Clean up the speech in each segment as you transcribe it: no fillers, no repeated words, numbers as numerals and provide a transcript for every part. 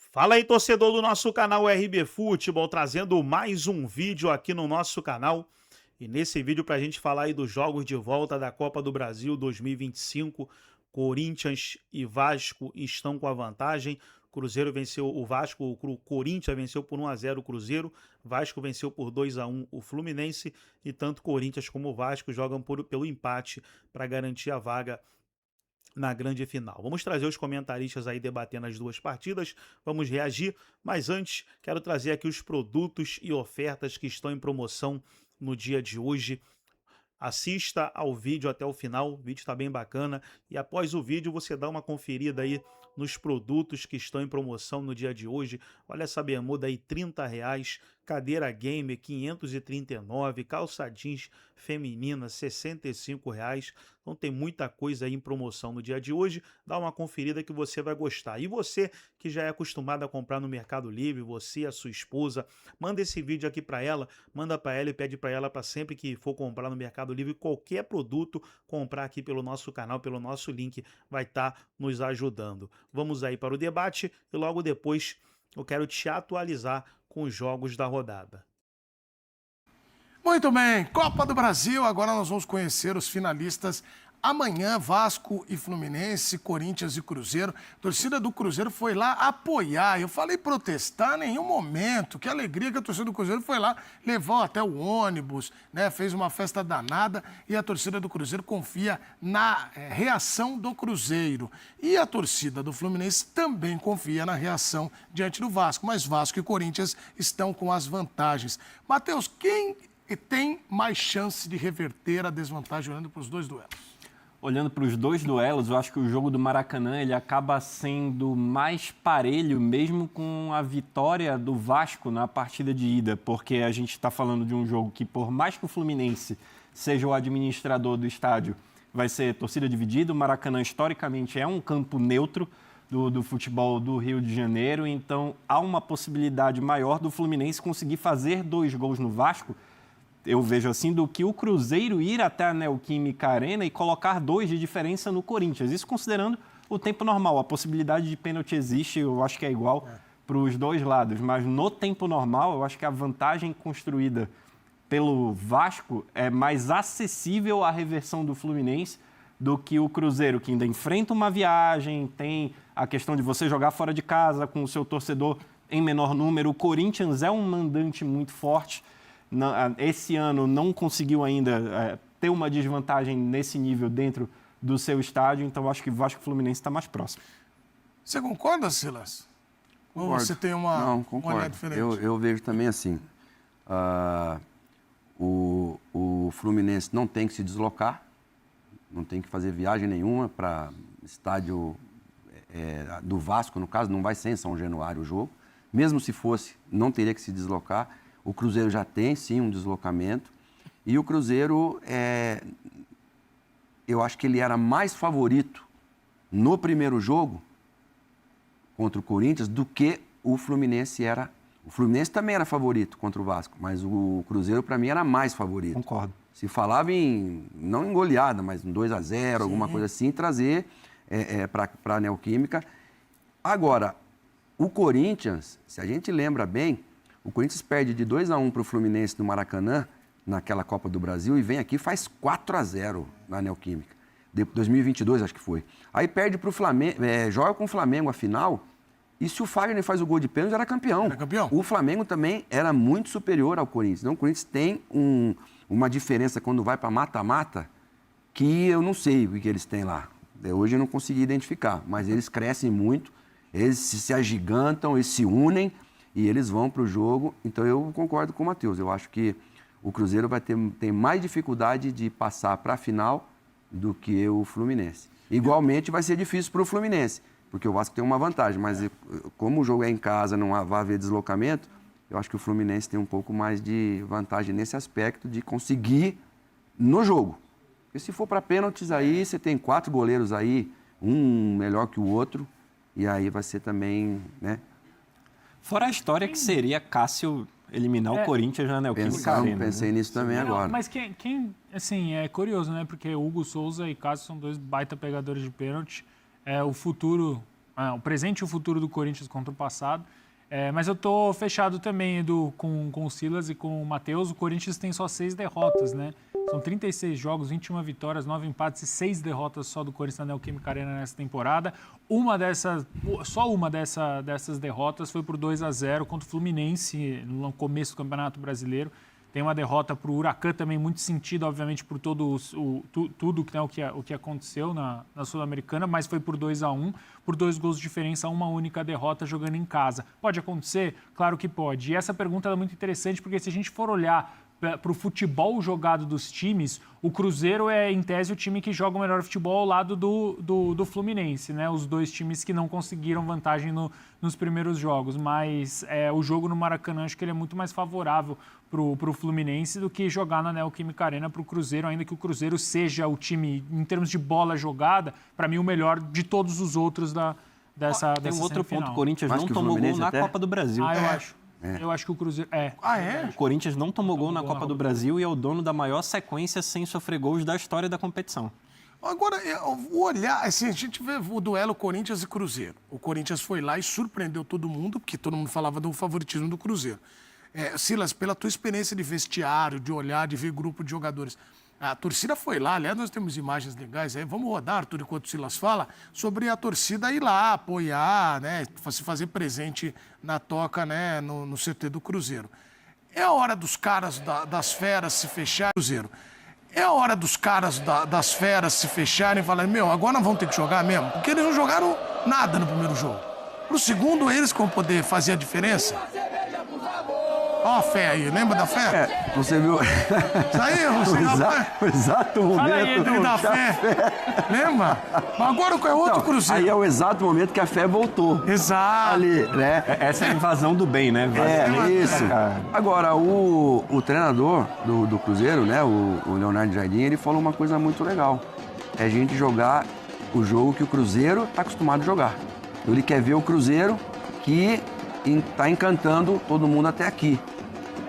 Fala aí, torcedor do nosso canal RB Futebol, trazendo mais um vídeo aqui no nosso canal. E nesse vídeo para a gente falar aí dos jogos de volta da Copa do Brasil 2025, Corinthians e Vasco estão com a vantagem. Cruzeiro venceu o Vasco, o Corinthians venceu por 1-0 o Cruzeiro, Vasco venceu por 2-1 o Fluminense e tanto Corinthians como o Vasco jogam pelo empate para garantir a vaga na grande final. Vamos trazer os comentaristas aí debatendo as duas partidas, vamos reagir, mas antes quero trazer aqui os produtos e ofertas que estão em promoção no dia de hoje. Assista ao vídeo até o final, o vídeo está bem bacana e após o vídeo você dá uma conferida aí nos produtos que estão em promoção no dia de hoje. Olha essa bermuda aí, R$ 30, cadeira gamer 539, calça jeans feminina R$ 65. Então tem muita coisa aí em promoção no dia de hoje. Dá uma conferida que você vai gostar. E você que já é acostumado a comprar no Mercado Livre, você, a sua esposa, manda esse vídeo aqui para ela, manda para ela e pede para ela para sempre que for comprar no Mercado Livre qualquer produto, comprar aqui pelo nosso canal, pelo nosso link, vai estar nos ajudando. Vamos aí para o debate e logo depois eu quero te atualizar com os jogos da rodada. Muito bem, Copa do Brasil, agora nós vamos conhecer os finalistas. Amanhã, Vasco e Fluminense, Corinthians e Cruzeiro. A torcida do Cruzeiro foi lá apoiar. Eu falei protestar em nenhum momento. Que alegria que a torcida do Cruzeiro foi lá, levou até o ônibus, né? Fez uma festa danada e a torcida do Cruzeiro confia na reação do Cruzeiro. E a torcida do Fluminense também confia na reação diante do Vasco. Mas Vasco e Corinthians estão com as vantagens. Matheus, quem tem mais chance de reverter a desvantagem olhando para os dois duelos? Olhando para os dois duelos, eu acho que o jogo do Maracanã ele acaba sendo mais parelho, mesmo com a vitória do Vasco na partida de ida, porque a gente está falando de um jogo que, por mais que o Fluminense seja o administrador do estádio, vai ser torcida dividida. O Maracanã, historicamente, é um campo neutro do futebol do Rio de Janeiro, então há uma possibilidade maior do Fluminense conseguir fazer 2 gols no Vasco, eu vejo assim, do que o Cruzeiro ir até a Neoquímica Arena e colocar 2 de diferença no Corinthians. Isso considerando o tempo normal. A possibilidade de pênalti existe, eu acho que é igual para os dois lados. Mas no tempo normal, eu acho que a vantagem construída pelo Vasco é mais acessível à reversão do Fluminense do que o Cruzeiro, que ainda enfrenta uma viagem, tem a questão de você jogar fora de casa com o seu torcedor em menor número. O Corinthians é um mandante muito forte. Esse ano não conseguiu ainda ter uma desvantagem nesse nível dentro do seu estádio, então acho que Vasco e Fluminense está mais próximo. Você concorda, Silas? Concordo. Ou você tem uma olhada diferente? Eu vejo também assim, o Fluminense não tem que se deslocar, não tem que fazer viagem nenhuma para estádio do Vasco, no caso, não vai ser em São Januário o jogo. Mesmo se fosse, não teria que se deslocar. O Cruzeiro já tem, sim, um deslocamento. E o Cruzeiro, eu acho que ele era mais favorito no primeiro jogo contra o Corinthians do que o Fluminense era. O Fluminense também era favorito contra o Vasco, mas o Cruzeiro, para mim, era mais favorito. Concordo. Se falava não em goleada, mas em 2-0, alguma coisa assim, trazer para a Neoquímica. Agora, o Corinthians, se a gente lembra bem, o Corinthians perde de 2-1 para o Fluminense no Maracanã, naquela Copa do Brasil, e vem aqui e faz 4-0 na Neoquímica. 2022, acho que foi. Aí perde para o Flamengo, joga com o Flamengo a final, e se o Fagner faz o gol de pênalti, era campeão. Era campeão. O Flamengo também era muito superior ao Corinthians. Então, o Corinthians tem uma diferença quando vai para mata-mata, que eu não sei o que eles têm lá. Hoje eu não consegui identificar, mas eles crescem muito, eles se agigantam, eles se unem, e eles vão para o jogo. Então, eu concordo com o Matheus. Eu acho que o Cruzeiro tem mais dificuldade de passar para a final do que o Fluminense. Igualmente, vai ser difícil para o Fluminense, porque o Vasco tem uma vantagem. Mas como o jogo é em casa, não vai haver deslocamento, eu acho que o Fluminense tem um pouco mais de vantagem nesse aspecto de conseguir no jogo. Porque se for para pênaltis aí, você tem 4 goleiros aí, um melhor que o outro, e aí vai ser também, né? Fora a história que seria Cássio eliminar o Corinthians na Neoquímica Arena. Pensei nisso também agora. Mas assim, é curioso, né? Porque Hugo Souza e Cássio são 2 baita pegadores de pênalti. O futuro o presente e o futuro do Corinthians contra o passado. Mas eu tô fechado também, Edu, com o Silas e com o Matheus. O Corinthians tem só 6 derrotas, né? São 36 jogos, 21 vitórias, 9 empates e 6 derrotas só do Corinthians na Neoquímica Arena nessa temporada. Só uma dessas derrotas foi por 2-0 contra o Fluminense no começo do Campeonato Brasileiro. Tem uma derrota para o Huracan também muito sentido, obviamente, por tudo o que aconteceu na Sul-Americana, mas foi por 2-1, por 2 gols de diferença, uma única derrota jogando em casa. Pode acontecer? Claro que pode. E essa pergunta é muito interessante, porque se a gente for olhar para o futebol jogado dos times, o Cruzeiro é, em tese, o time que joga o melhor futebol ao lado do Fluminense, né? Os 2 times que não conseguiram vantagem nos primeiros jogos. Mas o jogo no Maracanã, acho que ele é muito mais favorável para o Fluminense do que jogar na Neoquímica Arena para o Cruzeiro, ainda que o Cruzeiro seja o time, em termos de bola jogada, para mim o melhor de todos os outros dessa Tem um outro semifinal. ponto, o Corinthians Acho não que o tomou gol Fluminense na até- Copa do Brasil. Eu acho. Eu acho que o Cruzeiro... O Corinthians não tomou gol na Copa do Brasil e é o dono da maior sequência sem sofrer gols da história da competição. Agora, o olhar, assim, a gente vê o duelo Corinthians e Cruzeiro. O Corinthians foi lá e surpreendeu todo mundo, porque todo mundo falava do favoritismo do Cruzeiro. Silas, pela tua experiência de vestiário, de olhar, de ver grupo de jogadores, a torcida foi lá, aliás, nós temos imagens legais aí, vamos rodar, Arthur, enquanto o Silas fala, sobre a torcida ir lá, apoiar, né, se fazer presente na toca, né, no CT do Cruzeiro. É a hora dos caras das feras se fecharem, Cruzeiro. É a hora dos caras das feras se fecharem e falarem, agora nós vamos ter que jogar mesmo, porque eles não jogaram nada no primeiro jogo. Pro segundo, eles que vão poder fazer a diferença. Ó a fé aí, lembra da fé? Você viu? Isso aí, você o exato momento da fé. Lembra? Mas agora é outro Cruzeiro. Aí é o exato momento que a fé voltou. Exato. Ali, né? Essa é a invasão do bem, né? Isso. Agora, o treinador do Cruzeiro, né, o Leonardo Jardim, ele falou uma coisa muito legal. É a gente jogar o jogo que o Cruzeiro está acostumado a jogar. Ele quer ver o Cruzeiro que está encantando todo mundo até aqui.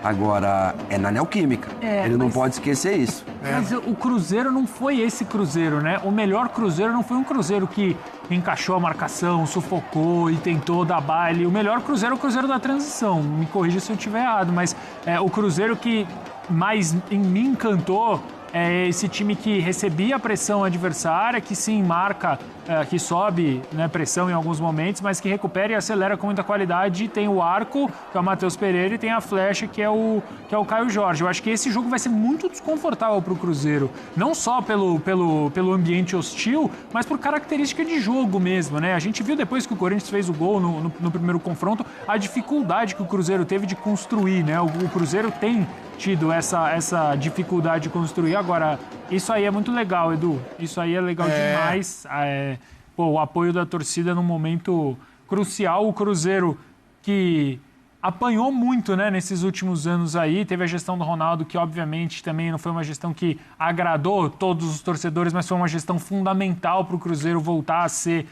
Agora, é na Neoquímica. Ele não pode esquecer isso. Mas o Cruzeiro não foi esse Cruzeiro, né? O melhor Cruzeiro não foi um Cruzeiro que encaixou a marcação, sufocou e tentou dar baile. O melhor Cruzeiro é o Cruzeiro da transição. Me corrija se eu estiver errado, mas o Cruzeiro que mais me encantou é esse time que recebia a pressão adversária, que sim marca, que sobe, né, pressão em alguns momentos, mas que recupera e acelera com muita qualidade. Tem o arco, que é o Matheus Pereira, e tem a flecha, que é o Caio Jorge. Eu acho que esse jogo vai ser muito desconfortável para o Cruzeiro, não só pelo ambiente hostil, mas por característica de jogo mesmo, né? A gente viu depois que o Corinthians fez o gol no primeiro confronto, a dificuldade que o Cruzeiro teve de construir, né? O Cruzeiro tem tido essa dificuldade de construir. Agora, isso aí é muito legal, Edu. Isso aí é legal demais. O apoio da torcida num momento crucial. O Cruzeiro que apanhou muito, né, nesses últimos anos aí. Teve a gestão do Ronaldo, que obviamente também não foi uma gestão que agradou todos os torcedores, mas foi uma gestão fundamental para o Cruzeiro voltar a ser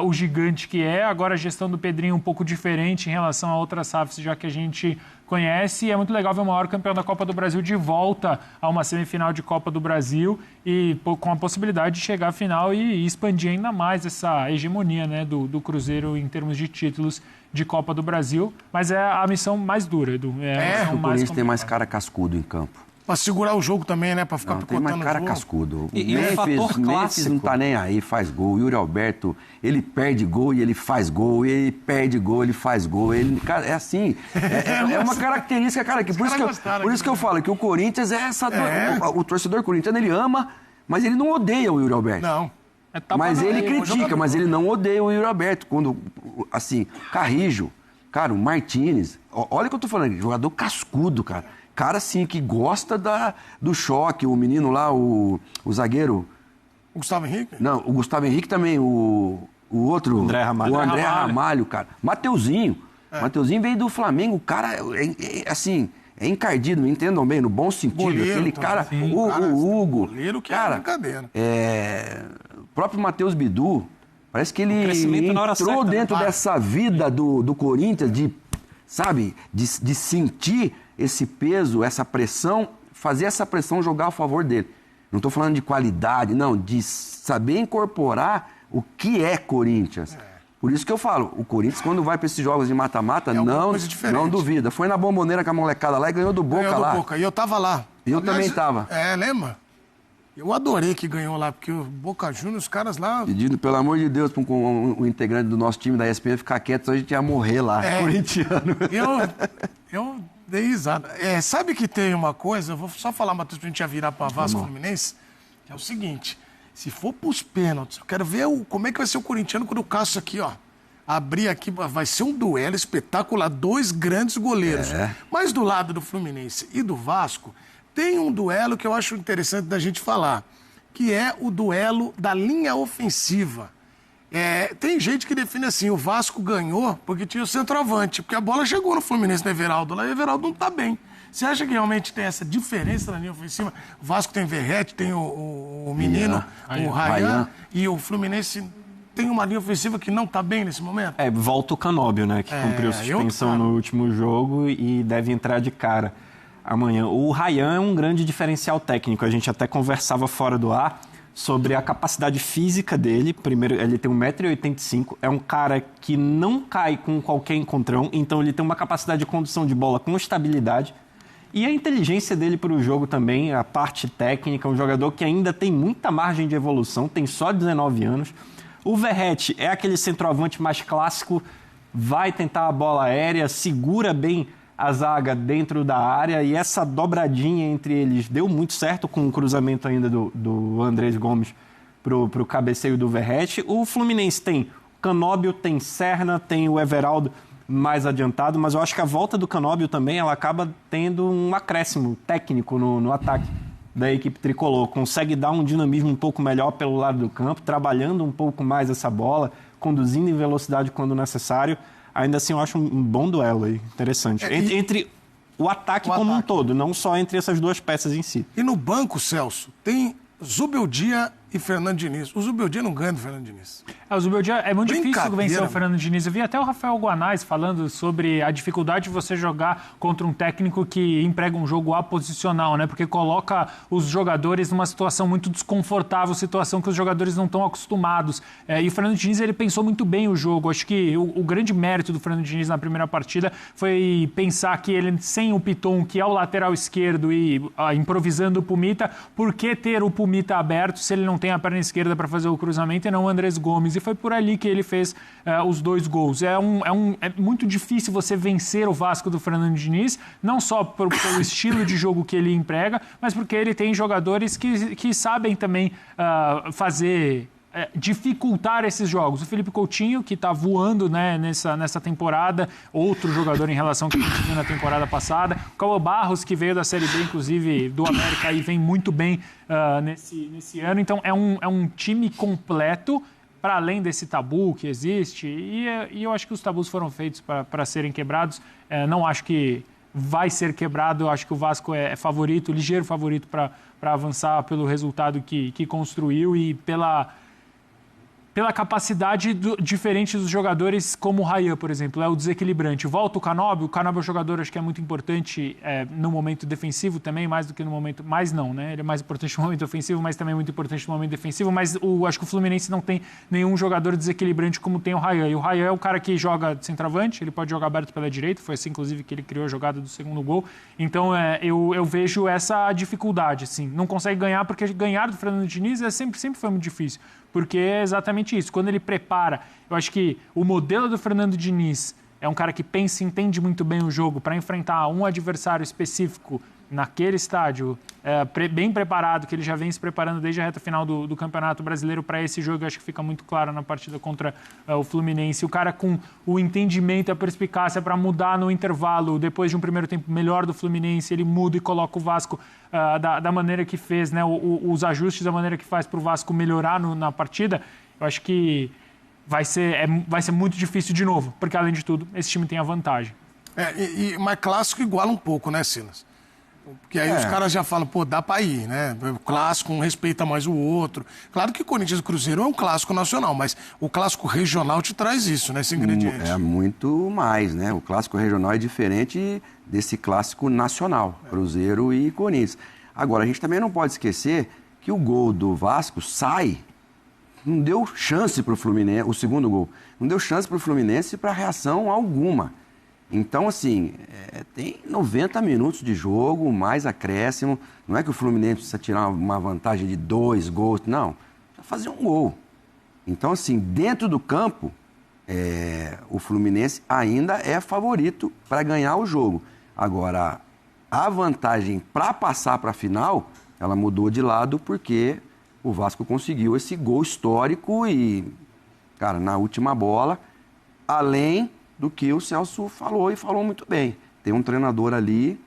o gigante que é. Agora a gestão do Pedrinho um pouco diferente em relação a outras SAFs, já que a gente conhece. E é muito legal ver o maior campeão da Copa do Brasil de volta a uma semifinal de Copa do Brasil e com a possibilidade de chegar à final e expandir ainda mais essa hegemonia, né, do Cruzeiro em termos de títulos de Copa do Brasil. Mas é a missão mais dura, Edu. O Corinthians tem mais cara cascudo em campo. Pra segurar o jogo também, né? Pra ficar Tem mais cara jogo. cascudo. E o fator Memphis clássico. não tá nem aí, faz gol. O Yuri Alberto, ele perde gol e ele faz gol. Ele perde gol, ele faz gol. Cara, é assim. É uma característica, cara. Por isso que eu falo que o Corinthians é essa... O torcedor corintiano, ele ama, mas ele não odeia o Yuri Alberto. Não. Mas ele critica, mas ele não odeia o Yuri Alberto. Quando, assim, Carrijo, cara, o Martínez. Olha o que eu tô falando, jogador cascudo, cara. Cara, assim, que gosta do choque. O menino lá, o zagueiro... O Gustavo Henrique? Não, o Gustavo Henrique também, o outro... André Ramalho. O André Ramalho, cara. Mateuzinho. Mateuzinho veio do Flamengo. O cara, assim, é encardido, me entendam bem, no bom sentido. Goleiro, aquele então, cara, sim, o Hugo. Goleiro que cara, é brincadeira. O próprio Matheus Bidu, parece que ele crescimento na hora entrou certa, né? dentro dessa vida do Corinthians, de sentir esse peso, essa pressão, fazer essa pressão jogar a favor dele. Não estou falando de qualidade, não, de saber incorporar o que é Corinthians. Por isso que eu falo, o Corinthians, quando vai para esses jogos de mata-mata, não duvida. Foi na Bomboneira com a molecada lá e ganhou do Boca lá. E eu tava lá. Eu também tava. Lembra? Eu adorei que ganhou lá, porque o Boca Juniors, os caras lá... Pedindo, pelo amor de Deus, para um integrante do nosso time da ESPN ficar quieto, senão a gente ia morrer lá, corintiano. Eu dei risada. Sabe que tem uma coisa, eu vou só falar, Matheus, pra gente já virar para Vasco Fluminense, que é o seguinte, se for pros pênaltis, eu quero ver como é que vai ser o corintiano quando o Cássio aqui, ó, abrir aqui, vai ser um duelo espetacular, 2 grandes goleiros. Mas do lado do Fluminense e do Vasco, tem um duelo que eu acho interessante da gente falar, que é o duelo da linha ofensiva. Tem gente que define assim, o Vasco ganhou porque tinha o centroavante, porque a bola chegou no Fluminense, no Everaldo, lá e o Everaldo não tá bem. Você acha que realmente tem essa diferença na linha ofensiva? O Vasco tem Verrete, tem o menino, o Ryan, e o Fluminense tem uma linha ofensiva que não tá bem nesse momento? Volta o Canóbio, né, que cumpriu suspensão no último jogo e deve entrar de cara amanhã. O Ryan é um grande diferencial técnico, a gente até conversava fora do ar sobre a capacidade física dele. Primeiro, ele tem 1,85 m, é um cara que não cai com qualquer encontrão, então ele tem uma capacidade de condução de bola com estabilidade. E a inteligência dele para o jogo também, a parte técnica, um jogador que ainda tem muita margem de evolução, tem só 19 anos. O Verrete é aquele centroavante mais clássico, vai tentar a bola aérea, segura bem a zaga dentro da área, e essa dobradinha entre eles deu muito certo com o cruzamento ainda do Andrés Gomes pro cabeceio do Verrete. O Fluminense tem o Canóbio, tem Serna, tem o Everaldo mais adiantado, mas eu acho que a volta do Canóbio também, ela acaba tendo um acréscimo técnico no ataque da equipe tricolor. Consegue dar um dinamismo um pouco melhor pelo lado do campo, trabalhando um pouco mais essa bola, conduzindo em velocidade quando necessário. Ainda assim, eu acho um bom duelo aí, interessante. Entre o ataque como um todo, não só entre essas duas peças em si. E no banco, Celso, tem Zubeldia e Fernando Diniz. O Zubeldia não ganha do Fernando Diniz. O Zubeldia é muito difícil vencer o Fernando Diniz. Eu vi até o Rafael Guanais falando sobre a dificuldade de você jogar contra um técnico que emprega um jogo aposicional, né? Porque coloca os jogadores numa situação muito desconfortável, situação que os jogadores não estão acostumados. E o Fernando Diniz, ele pensou muito bem o jogo. Acho que o grande mérito do Fernando Diniz na primeira partida foi pensar que ele, sem o Piton, que é o lateral esquerdo, e improvisando o Pumita, por que ter o Pumita aberto se ele não tem a perna esquerda para fazer o cruzamento e não o Andrés Gomes? E foi por ali que ele fez os 2 gols. É muito difícil você vencer o Vasco do Fernando Diniz, não só pelo estilo de jogo que ele emprega, mas porque ele tem jogadores que sabem também dificultar esses jogos. O Felipe Coutinho, que está voando, né, nessa temporada, outro jogador em relação ao que a gente viu na temporada passada. O Cauã Barros, que veio da Série B, inclusive, do América, e vem muito bem nesse ano. Então, é um time completo, para além desse tabu que existe, e eu acho que os tabus foram feitos para serem quebrados. Não acho que vai ser quebrado, eu acho que o Vasco é favorito, ligeiro favorito para avançar pelo resultado que construiu e pela capacidade diferente dos jogadores, como o Ryan, por exemplo, é o desequilibrante. Volta o Canóbio é um jogador, acho que é muito importante no momento defensivo também, mais do que no momento... Mais não, né? Ele é mais importante no momento ofensivo, mas também muito importante no momento defensivo, mas acho que o Fluminense não tem nenhum jogador desequilibrante como tem o Ryan. E o Ryan é o cara que joga de centroavante, ele pode jogar aberto pela direita, foi assim, inclusive, que ele criou a jogada do segundo gol. Então, eu vejo essa dificuldade, assim. Não consegue ganhar, porque ganhar do Fernando Diniz sempre foi muito difícil. Porque é exatamente isso. Quando ele prepara, eu acho que o modelo do Fernando Diniz é um cara que pensa e entende muito bem o jogo para enfrentar um adversário específico naquele estádio, bem preparado, que ele já vem se preparando desde a reta final do Campeonato Brasileiro para esse jogo. Eu acho que fica muito claro na partida contra o Fluminense. O cara com o entendimento e a perspicácia para mudar no intervalo, depois de um primeiro tempo melhor do Fluminense, ele muda e coloca o Vasco da maneira que fez, né? Os ajustes da maneira que faz para o Vasco melhorar na partida. Eu acho que vai ser muito difícil de novo, porque além de tudo, esse time tem a vantagem. Mas clássico iguala um pouco, né, Silas? Porque aí os caras já falam, dá pra ir, né? O clássico, um respeita mais o outro. Claro que Corinthians e Cruzeiro é um clássico nacional, mas o clássico regional te traz isso, né? Esse ingrediente. É muito mais, né? O clássico regional é diferente desse clássico nacional, Cruzeiro e Corinthians. Agora, a gente também não pode esquecer que o gol do Vasco sai não deu chance para o Fluminense, o segundo gol, não deu chance para o Fluminense para reação alguma. Então, assim, tem 90 minutos de jogo, mais acréscimo. Não é que o Fluminense precisa tirar uma vantagem de 2 gols, não. Precisa fazer um gol. Então, assim, dentro do campo, o Fluminense ainda é favorito para ganhar o jogo. Agora, a vantagem para passar para a final, ela mudou de lado porque o Vasco conseguiu esse gol histórico e, cara, na última bola, além do que o Celso falou e falou muito bem. Tem um treinador ali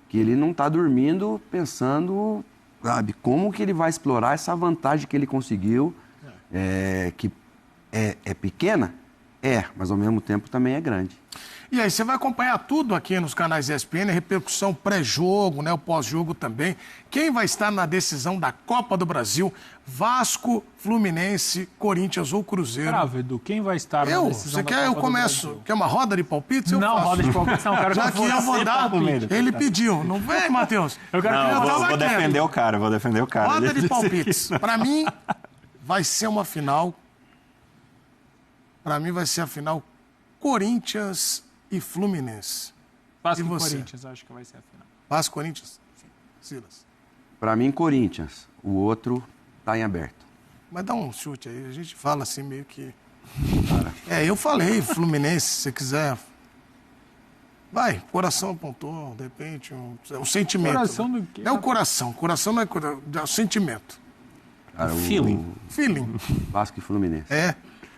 que ele não está dormindo pensando, sabe, como que ele vai explorar essa vantagem que ele conseguiu, que é pequena, mas ao mesmo tempo também é grande. E aí, você vai acompanhar tudo aqui nos canais ESPN, repercussão pré-jogo, né, o pós-jogo também. Quem vai estar na decisão da Copa do Brasil? Vasco, Fluminense, Corinthians ou Cruzeiro? Bravo, Edu, quem vai estar na decisão Você da quer? Copa Eu do começo. Brasil? Quer uma roda de palpites? Não, roda de palpites não, quero Já que eu vou dar. Ele pediu. Não vem, Matheus? Eu quero que Não, eu vou defender o cara, vou defender o cara. Roda Ele de disse palpites. que não. Para mim, vai ser uma final. Para mim, vai ser a final Corinthians e Fluminense. Vasco E e você? Corinthians, acho que vai ser a final. Vasco, Corinthians? Silas. Para mim, Corinthians. O outro tá em aberto. Mas dá um chute aí. A gente fala assim meio que... eu falei Fluminense, se você quiser. Vai, coração apontou, de repente, o sentimento. Coração do quê? É o coração. Coração não é coração, é o sentimento. Cara, Feeling. Feeling. Vasco e Fluminense.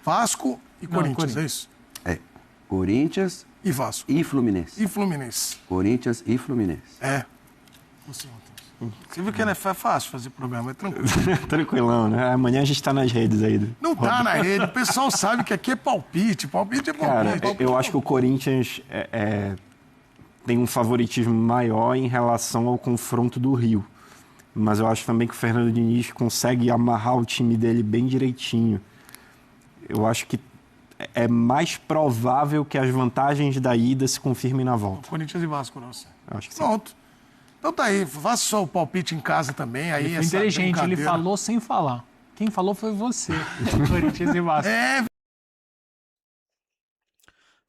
Vasco e Corinthians, Corinthians. é isso? Corinthians E Vasco. e Fluminense. E Fluminense. Corinthians e Fluminense. Você, Matheus. Você viu que é fácil fazer programa, é tranquilo. Tranquilão, né? Amanhã a gente tá nas redes aí. Não tá na rede, o pessoal sabe que aqui é palpite. Palpite é Cara, palpite. eu acho que o Corinthians tem um favoritismo maior em relação ao confronto do Rio. Mas eu acho também que o Fernando Diniz consegue amarrar o time dele bem direitinho. Eu acho que é mais provável que as vantagens da ida se confirmem na volta. Corinthians e Vasco, nossa. Eu acho que sim. Pronto. Então tá aí, faça só o palpite em casa também. Aí Ele foi essa inteligente, ele brincadeira. falou sem falar. Quem falou foi você, Corinthians e Vasco.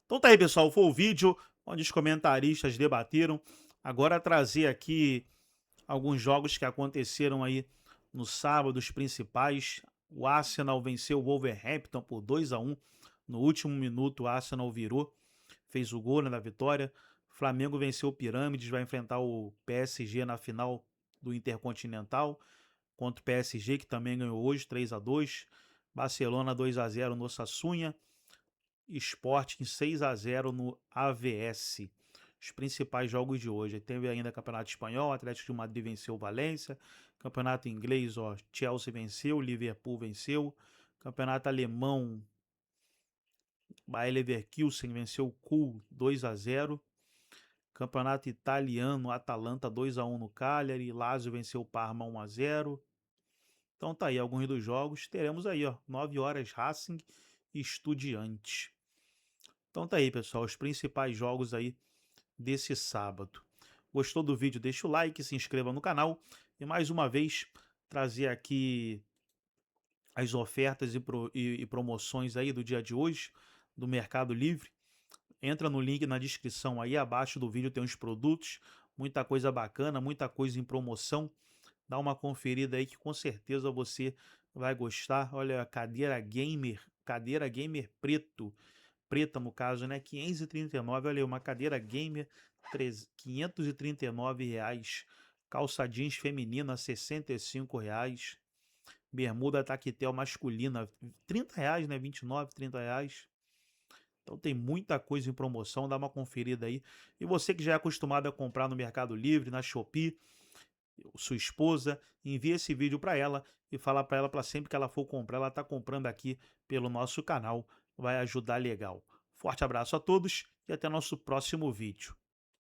Então tá aí, pessoal, foi o vídeo onde os comentaristas debateram. Agora trazer aqui alguns jogos que aconteceram aí no sábado, os principais. O Arsenal venceu o Wolverhampton por 2-1. No último minuto o Arsenal virou, fez o gol na vitória. Flamengo venceu o Pirâmides, vai enfrentar o PSG na final do Intercontinental contra o PSG, que também ganhou hoje, 3-2. Barcelona 2-0 no Sassuolo. Sporting 6-0 no AVS. Os principais jogos de hoje. Teve ainda Campeonato Espanhol, Atlético de Madrid venceu o Valência. Campeonato Inglês, Chelsea venceu, Liverpool venceu. Campeonato Alemão, Bayer Leverkusen venceu o Kiel 2-0. Campeonato Italiano, Atalanta 2-1 no Cagliari. Lazio venceu o Parma 1-0. Então tá aí alguns dos jogos. Teremos aí, 9 horas Racing e Estudiantes. Então tá aí, pessoal, os principais jogos aí desse sábado. Gostou do vídeo? Deixa o like, se inscreva no canal. E mais uma vez, trazer aqui as ofertas e promoções aí do dia de hoje, do Mercado Livre. Entra no link na descrição aí, abaixo do vídeo tem os produtos, muita coisa bacana, muita coisa em promoção. Dá uma conferida aí que com certeza você vai gostar. Olha, a cadeira gamer preta no caso, né? 539, olha aí, uma cadeira gamer, R$539. Calça jeans feminina, R$65. Bermuda taquetel masculina, R$30, né? 29, R$30. Então tem muita coisa em promoção, dá uma conferida aí. E você que já é acostumado a comprar no Mercado Livre, na Shopee, sua esposa, envie esse vídeo para ela e fala para ela, para sempre que ela for comprar, ela tá comprando aqui pelo nosso canal, vai ajudar legal. Forte abraço a todos e até nosso próximo vídeo.